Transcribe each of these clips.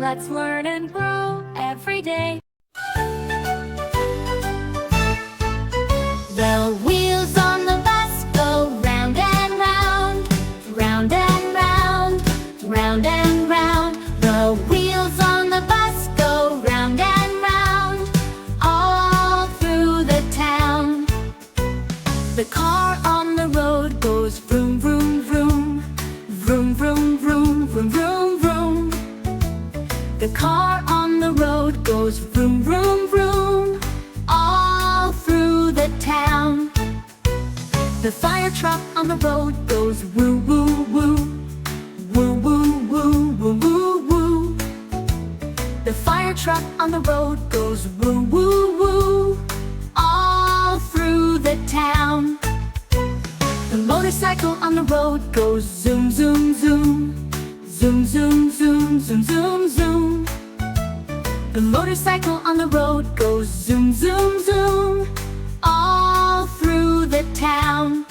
Let's learn and grow every day. The wheels on the bus go round and round, round and round, round and round. The wheels on the bus go round and round, all through the town. The car on the road goes vroom, vroom, vroom, vroom, vroom, vroom, vroom, vroom, vroom. The car on the road goes vroom, vroom, vroom, all through the town. The fire truck on the road goes woo, woo, woo, woo, woo, woo, woo, woo, woo. The fire truck on the road goes woo, woo, woo, all through the town. The motorcycle on the road goes zoom, zoom, zoom, zoom, zoom, zoom, zoom, zoom, zoom. The motorcycle on the road goes zoom, zoom, zoom, all through the town.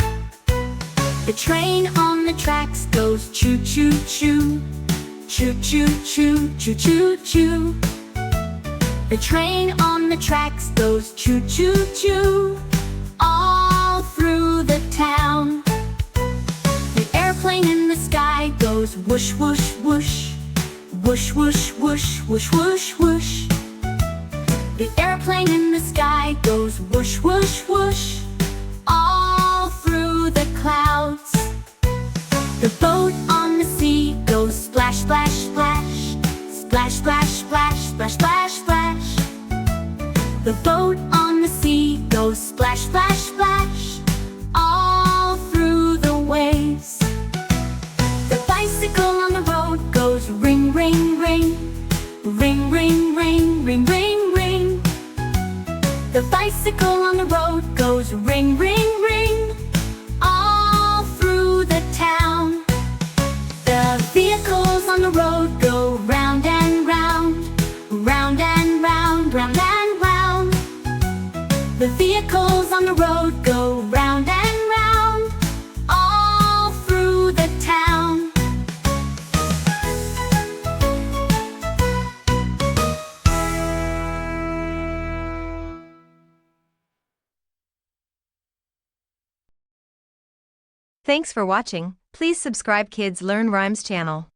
The train on the tracks goes choo, choo, choo, choo, choo, choo, choo, choo, choo. The train on the tracks goes choo, choo, choo, all through the town. The airplane in the sky goes whoosh, whoosh, whoosh, whoosh, whoosh, whoosh, whoosh, whoosh, whoosh. The airplane in the sky goes whoosh, whoosh, whoosh, all through the clouds. The boat on the sea goes splash, splash, splash, splash, splash, splash, splash, splash, splash. The boat on the sea goes splash, splash, splash, all through the waves. The bicycle on the road goes ring, ring, ring, ring, ring, ring, ring, ring, ring. The bicycle on the road goes ring, ring, ring, all through the town. The vehicles on the road go round and round, round and round, round and round. The vehicles on the road go round and round, all through the town. Thanks for watching. Please subscribe Kids Learn Rhymes channel.